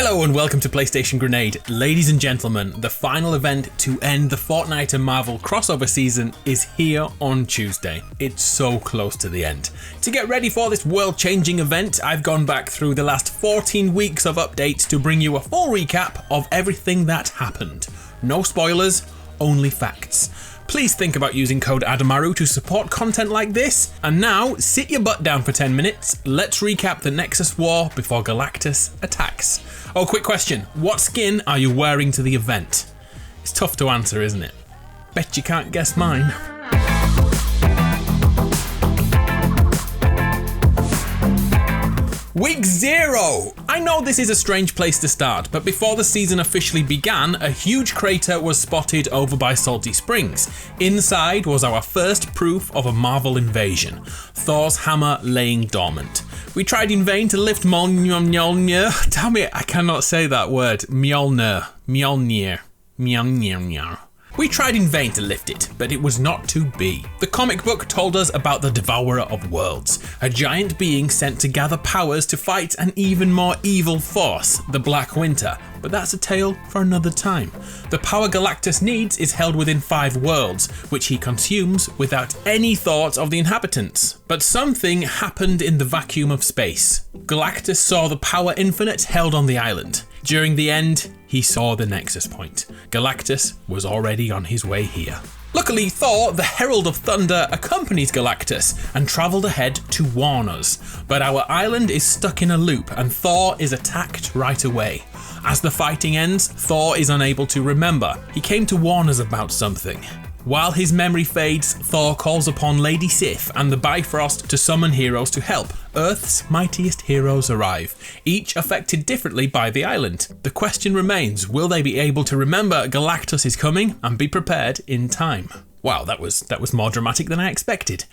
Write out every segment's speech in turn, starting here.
Hello and welcome to PlayStation Grenade. Ladies and gentlemen, the final event to end the Fortnite and Marvel crossover season is here on Tuesday. It's so close to the end. To get ready for this world-changing event, I've gone back through the last 14 weeks of updates to bring you a full recap of everything that happened. No spoilers, only facts. Please think about using code ADAMARU to support content like this. And now, sit your butt down for 10 minutes. Let's recap the Nexus War before Galactus attacks. Oh, quick question. What skin are you wearing to the event? It's tough to answer, isn't it? Bet you can't guess mine. Week 0! I know this is a strange place to start, but before the season officially began, a huge crater was spotted over by Salty Springs. Inside was our first proof of a Marvel invasion, Thor's hammer laying dormant. We tried in vain to lift Mjolnir. Damn it, I cannot say that word. Mjolnir. We tried in vain to lift it, but it was not to be. The comic book told us about the Devourer of Worlds, a giant being sent to gather powers to fight an even more evil force, the Black Winter, but that's a tale for another time. The power Galactus needs is held within 5 worlds, which he consumes without any thought of the inhabitants. But something happened in the vacuum of space. Galactus saw the power infinite held on the island. During the end, he saw the Nexus Point. Galactus was already on his way here. Luckily, Thor, the Herald of Thunder, accompanies Galactus and travelled ahead to warn us. But our island is stuck in a loop and Thor is attacked right away. As the fighting ends, Thor is unable to remember. He came to warn us about something. While his memory fades, Thor calls upon Lady Sif and the Bifrost to summon heroes to help. Earth's mightiest heroes arrive, each affected differently by the island. The question remains, will they be able to remember Galactus is coming and be prepared in time? Wow, that was more dramatic than I expected.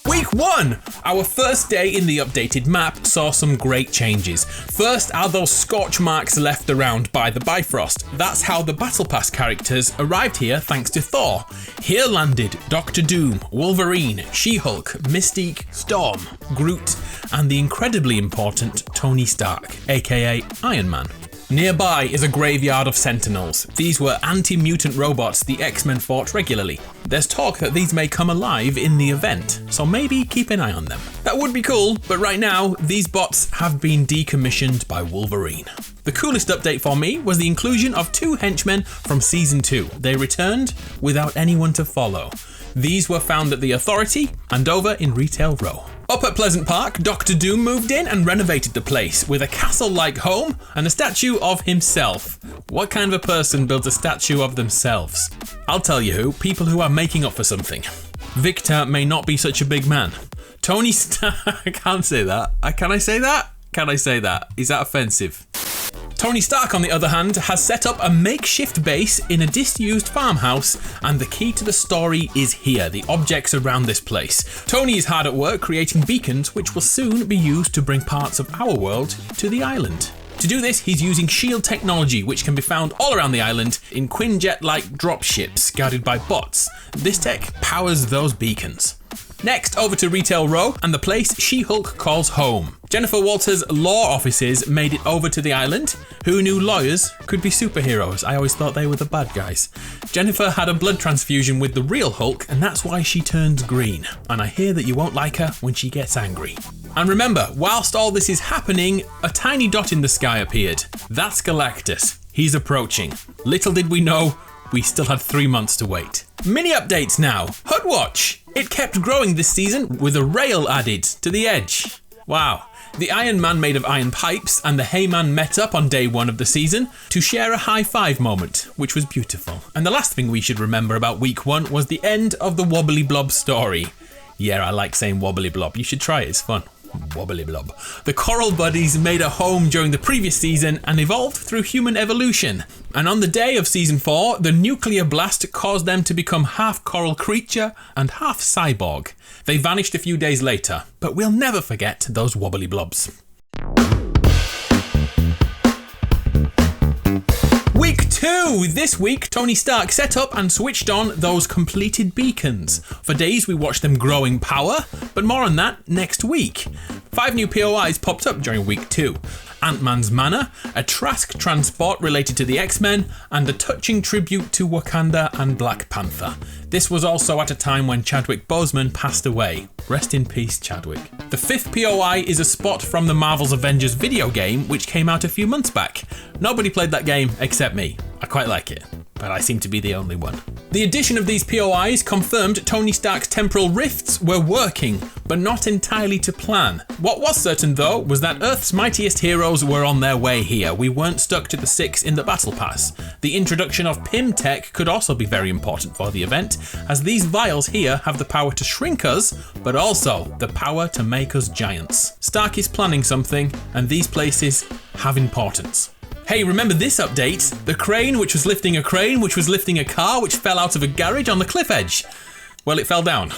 Week 1! Our first day in the updated map saw some great changes. First are those scorch marks left around by the Bifrost. That's how the Battle Pass characters arrived here thanks to Thor. Here landed Doctor Doom, Wolverine, She-Hulk, Mystique, Storm, Groot, and the incredibly important Tony Stark, aka Iron Man. Nearby is a graveyard of Sentinels. These were anti-mutant robots the X-Men fought regularly. There's talk that these may come alive in the event, so maybe keep an eye on them. That would be cool, but right now, these bots have been decommissioned by Wolverine. The coolest update for me was the inclusion of 2 henchmen from Season 2. They returned without anyone to follow. These were found at the Authority and over in Retail Row. Up at Pleasant Park, Doctor Doom moved in and renovated the place with a castle-like home and a statue of himself. What kind of a person builds a statue of themselves? I'll tell you who, people who are making up for something. Victor may not be such a big man. Tony Stark, I can't say that. Can I say that? Can I say that? Is that offensive? Tony Stark, on the other hand, has set up a makeshift base in a disused farmhouse, and the key to the story is here, the objects around this place. Tony is hard at work creating beacons which will soon be used to bring parts of our world to the island. To do this, he's using shield technology, which can be found all around the island in Quinjet-like dropships guarded by bots. This tech powers those beacons. Next, over to Retail Row and the place She-Hulk calls home. Jennifer Walters' law offices made it over to the island. Who knew lawyers could be superheroes? I always thought they were the bad guys. Jennifer had a blood transfusion with the real Hulk, and that's why she turns green. And I hear that you won't like her when she gets angry. And remember, whilst all this is happening, a tiny dot in the sky appeared. That's Galactus. He's approaching. Little did we know, we still had 3 months to wait. Mini updates now. HUD Watch. It kept growing this season with a rail added to the edge. Wow. The Iron Man made of iron pipes and the Heyman met up on day 1 of the season to share a high five moment, which was beautiful. And the last thing we should remember about week 1 was the end of the Wobbly Blob story. Yeah, I like saying Wobbly Blob. You should try it, it's fun. Wobbly Blob. The Coral Buddies made a home during the previous season and evolved through human evolution. And on the day of season 4, the nuclear blast caused them to become half coral creature and half cyborg. They vanished a few days later, but we'll never forget those Wobbly Blobs. Week 2! This week, Tony Stark set up and switched on those completed beacons. For days we watched them grow in power, but more on that next week. 5 new POIs popped up during week 2. Ant-Man's Manor, a Trask transport related to the X-Men, and a touching tribute to Wakanda and Black Panther. This was also at a time when Chadwick Boseman passed away. Rest in peace, Chadwick. The 5th POI is a spot from the Marvel's Avengers video game, which came out a few months back. Nobody played that game except me. I quite like it, but I seem to be the only one. The addition of these POIs confirmed Tony Stark's temporal rifts were working, but not entirely to plan. What was certain though was that Earth's mightiest heroes were on their way here. We weren't stuck to the 6 in the Battle Pass. The introduction of Pym tech could also be very important for the event, as these vials here have the power to shrink us, but also the power to make us giants. Stark is planning something, and these places have importance. Hey, remember this update? The crane which was lifting a crane which was lifting a car which fell out of a garage on the cliff edge. Well, it fell down.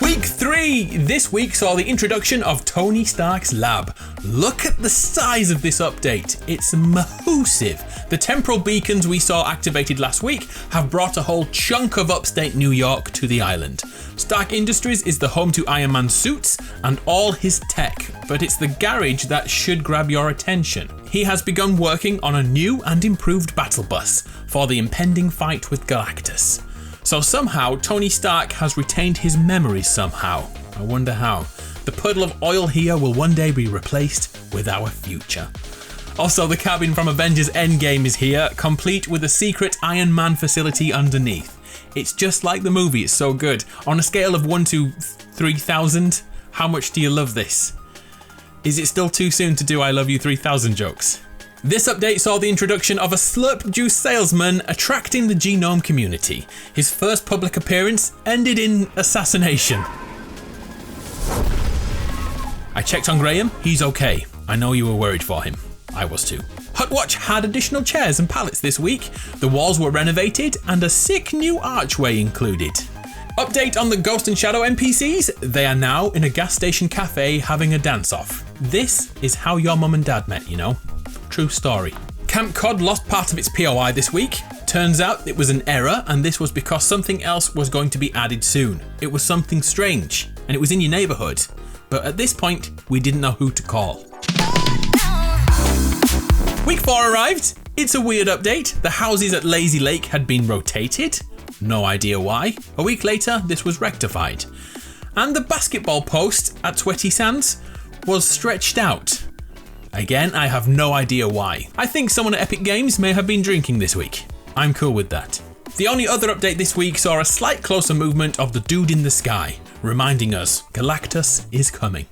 Week 3! This week saw the introduction of Tony Stark's lab. Look at the size of this update. It's massive. The temporal beacons we saw activated last week have brought a whole chunk of upstate New York to the island. Stark Industries is the home to Iron Man's suits and all his tech, but it's the garage that should grab your attention. He has begun working on a new and improved battle bus for the impending fight with Galactus. So somehow Tony Stark has retained his memories somehow. I wonder how. The puddle of oil here will one day be replaced with our future. Also, the cabin from Avengers Endgame is here, complete with a secret Iron Man facility underneath. It's just like the movie, it's so good. On a scale of 1 to 3,000, how much do you love this? Is it still too soon to do I love you 3,000 jokes? This update saw the introduction of a slurp juice salesman attracting the genome community. His first public appearance ended in assassination. I checked on Graham, he's okay. I know you were worried for him. I was too. Hutwatch had additional chairs and pallets this week. The walls were renovated and a sick new archway included. Update on the Ghost and Shadow NPCs. They are now in a gas station cafe having a dance-off. This is how your mum and dad met, you know. True story. Camp Cod lost part of its POI this week. Turns out it was an error, and this was because something else was going to be added soon. It was something strange, and it was in your neighbourhood. But at this point, we didn't know who to call. Week 4 arrived. It's a weird update. The houses at Lazy Lake had been rotated. No idea why. A week later, this was rectified. And the basketball post at Sweaty Sands was stretched out. Again, I have no idea why. I think someone at Epic Games may have been drinking this week. I'm cool with that. The only other update this week saw a slight closer movement of the dude in the sky, reminding us Galactus is coming.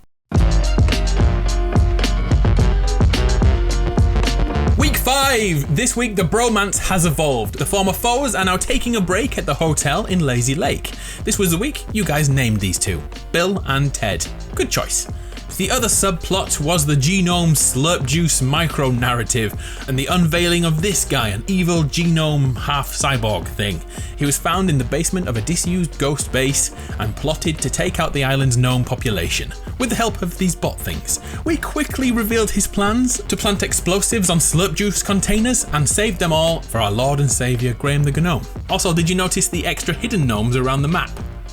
Week 5! This week the bromance has evolved. The former foes are now taking a break at the hotel in Lazy Lake. This was the week you guys named these two, Bill and Ted. Good choice. The other subplot was the genome slurp juice micro narrative and the unveiling of this guy, an evil genome half cyborg thing. He was found in the basement of a disused ghost base and plotted to take out the island's gnome population. With the help of these bot things, we quickly revealed his plans to plant explosives on slurp juice containers and save them all for our Lord and Saviour Graham the Gnome. Also, did you notice the extra hidden gnomes around the map?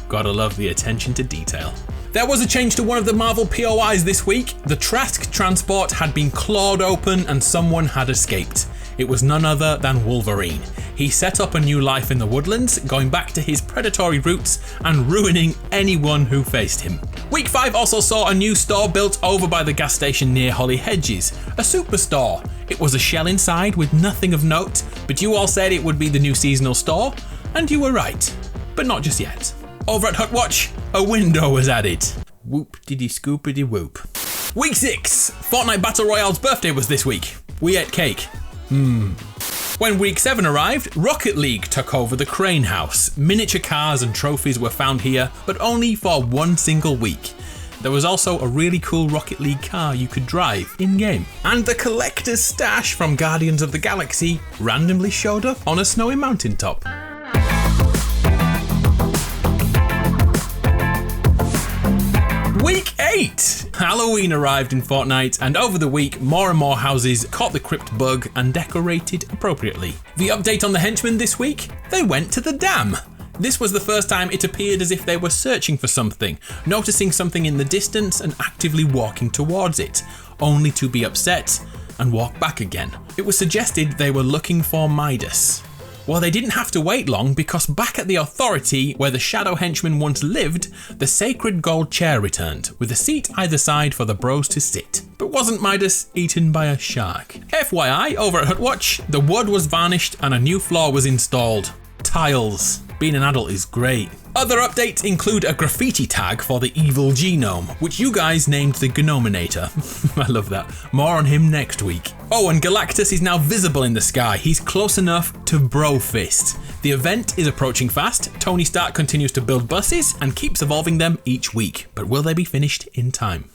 Gotta love the attention to detail. There was a change to one of the Marvel POIs this week. The Trask transport had been clawed open and someone had escaped. It was none other than Wolverine. He set up a new life in the woodlands, going back to his predatory roots and ruining anyone who faced him. Week 5 also saw a new store built over by the gas station near Holly Hedges, a superstore. It was a shell inside with nothing of note, but you all said it would be the new seasonal store, and you were right, but not just yet. Over at Hutwatch, a window was added. Whoop-diddy-scoopity-whoop. Week 6! Fortnite Battle Royale's birthday was this week. We ate cake. When week 7 arrived, Rocket League took over the Crane House. Miniature cars and trophies were found here, but only for one single week. There was also a really cool Rocket League car you could drive in-game. And the collector's stash from Guardians of the Galaxy randomly showed up on a snowy mountaintop. Week 8! Halloween arrived in Fortnite, and over the week, more and more houses caught the crypt bug and decorated appropriately. The update on the henchmen this week? They went to the dam. This was the first time it appeared as if they were searching for something, noticing something in the distance and actively walking towards it, only to be upset and walk back again. It was suggested they were looking for Midas. Well, they didn't have to wait long, because back at the Authority, where the Shadow Henchman once lived, the sacred gold chair returned, with a seat either side for the bros to sit. But wasn't Midas eaten by a shark? FYI, over at Hutwatch, the wood was varnished and a new floor was installed. Tiles. Being an adult is great. Other updates include a graffiti tag for the evil genome, which you guys named the Gnominator. I love that. More on him next week. Oh, and Galactus is now visible in the sky. He's close enough to Brofist. The event is approaching fast. Tony Stark continues to build buses and keeps evolving them each week. But will they be finished in time?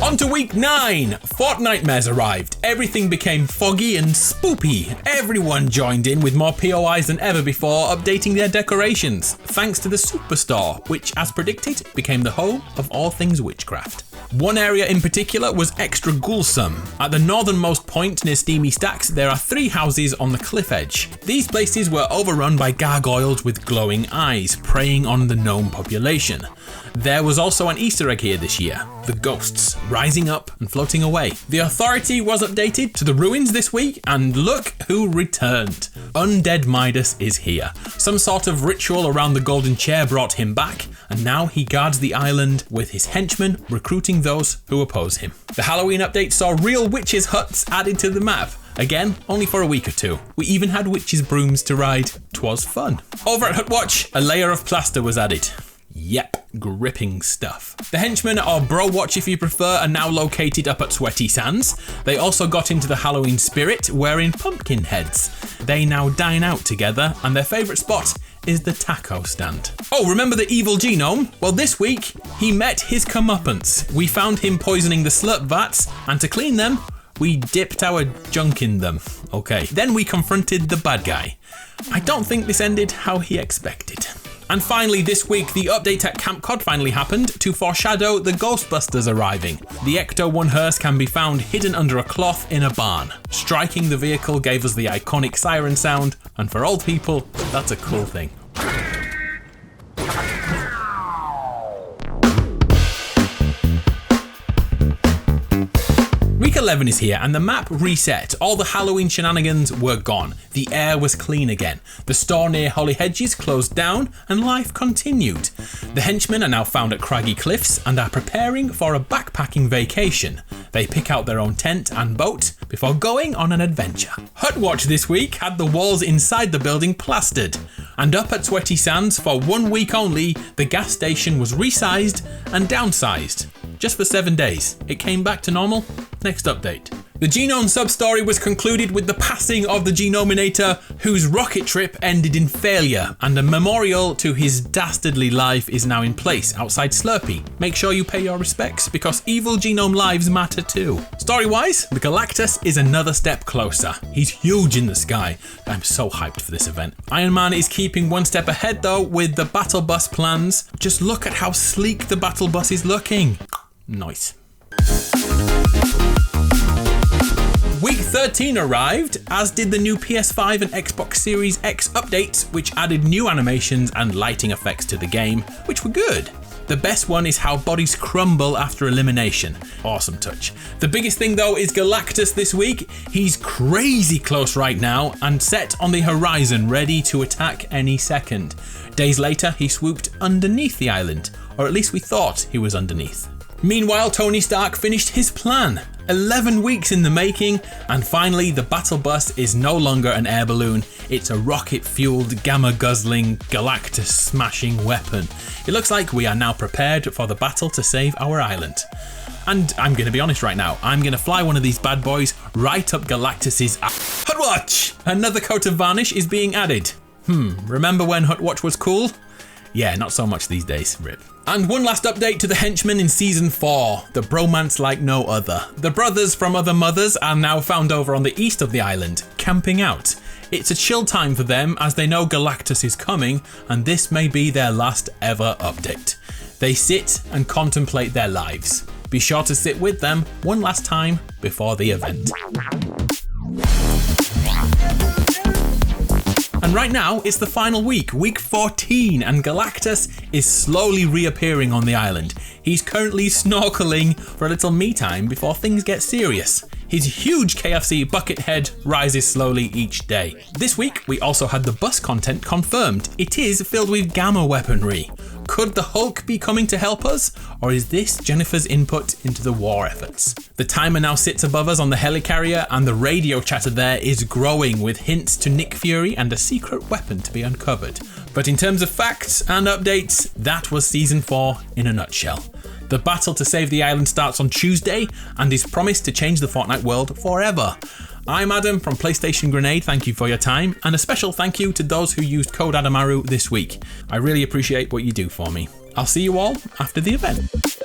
On to week 9. Fortnite arrived. Everything became foggy and spoopy. Everyone joined in with more POIs than ever before, updating their decorations, thanks to the Superstore, which, as predicted, became the home of all things witchcraft. One area in particular was extra ghouls-some. At the northernmost point near Steamy Stacks, there are 3 houses on the cliff edge. These places were overrun by gargoyles with glowing eyes, preying on the gnome population. There was also an Easter egg here this year, the ghosts, rising up and floating away. The Authority was updated to the ruins this week, and look who returned. Undead Midas is here. Some sort of ritual around the golden chair brought him back, and now he guards the island with his henchmen, recruiting those who oppose him. The Halloween update saw real witches' huts added to the map. Again, only for a week or 2. We even had witches' brooms to ride. 'Twas fun. Over at Hutwatch, a layer of plaster was added. Yep, gripping stuff. The henchmen, or Bro Watch if you prefer, are now located up at Sweaty Sands. They also got into the Halloween spirit, wearing pumpkin heads. They now dine out together, and their favourite spot is the taco stand. Oh, remember the evil genome? Well, this week, he met his comeuppance. We found him poisoning the slurp vats, and to clean them, we dipped our junk in them. Okay, then we confronted the bad guy. I don't think this ended how he expected. And finally this week, the update at Camp Cod finally happened to foreshadow the Ghostbusters arriving. The Ecto-1 hearse can be found hidden under a cloth in a barn. Striking the vehicle gave us the iconic siren sound, and for old people, that's a cool thing. Week 11 is here and the map reset. All the Halloween shenanigans were gone. The air was clean again. The store near Holly Hedges closed down and life continued. The henchmen are now found at Craggy Cliffs and are preparing for a backpacking vacation. They pick out their own tent and boat before going on an adventure. Hutwatch this week had the walls inside the building plastered. And up at Sweaty Sands for 1 week only, the gas station was resized and downsized. Just for 7 days. It came back to normal. Next update. The Genome sub-story was concluded with the passing of the Genominator, whose rocket trip ended in failure, and a memorial to his dastardly life is now in place outside Slurpee. Make sure you pay your respects, because evil Genome lives matter too. Story-wise, the Galactus is another step closer. He's huge in the sky. I'm so hyped for this event. Iron Man is keeping 1 step ahead though with the battle bus plans. Just look at how sleek the battle bus is looking. Nice. Week 13 arrived, as did the new PS5 and Xbox Series X updates, which added new animations and lighting effects to the game, which were good. The best one is how bodies crumble after elimination. Awesome touch. The biggest thing though is Galactus this week. He's crazy close right now and set on the horizon, ready to attack any second. Days later, he swooped underneath the island, or at least we thought he was underneath. Meanwhile, Tony Stark finished his plan. 11 weeks in the making, and finally the battle bus is no longer an air balloon, it's a rocket-fueled, gamma-guzzling, Galactus-smashing weapon. It looks like we are now prepared for the battle to save our island. And I'm going to be honest right now, I'm going to fly one of these bad boys right up Galactus's Hutwatch! Another coat of varnish is being added. Remember when Hutwatch was cool? Yeah, not so much these days, rip. And one last update to the henchmen in Season 4, the bromance like no other. The brothers from other mothers are now found over on the east of the island, camping out. It's a chill time for them as they know Galactus is coming, and this may be their last ever update. They sit and contemplate their lives. Be sure to sit with them one last time before the event. And right now, it's the final week, week 14, and Galactus is slowly reappearing on the island. He's currently snorkeling for a little me time before things get serious. His huge KFC bucket head rises slowly each day. This week, we also had the bus content confirmed. It is filled with gamma weaponry. Could the Hulk be coming to help us? Or is this Jennifer's input into the war efforts? The timer now sits above us on the helicarrier, and the radio chatter there is growing with hints to Nick Fury and a secret weapon to be uncovered. But in terms of facts and updates, that was Season 4 in a nutshell. The battle to save the island starts on Tuesday and is promised to change the Fortnite world forever. I'm Adam from PlayStation Grenade, thank you for your time, and a special thank you to those who used code ADAMARU this week. I really appreciate what you do for me. I'll see you all after the event.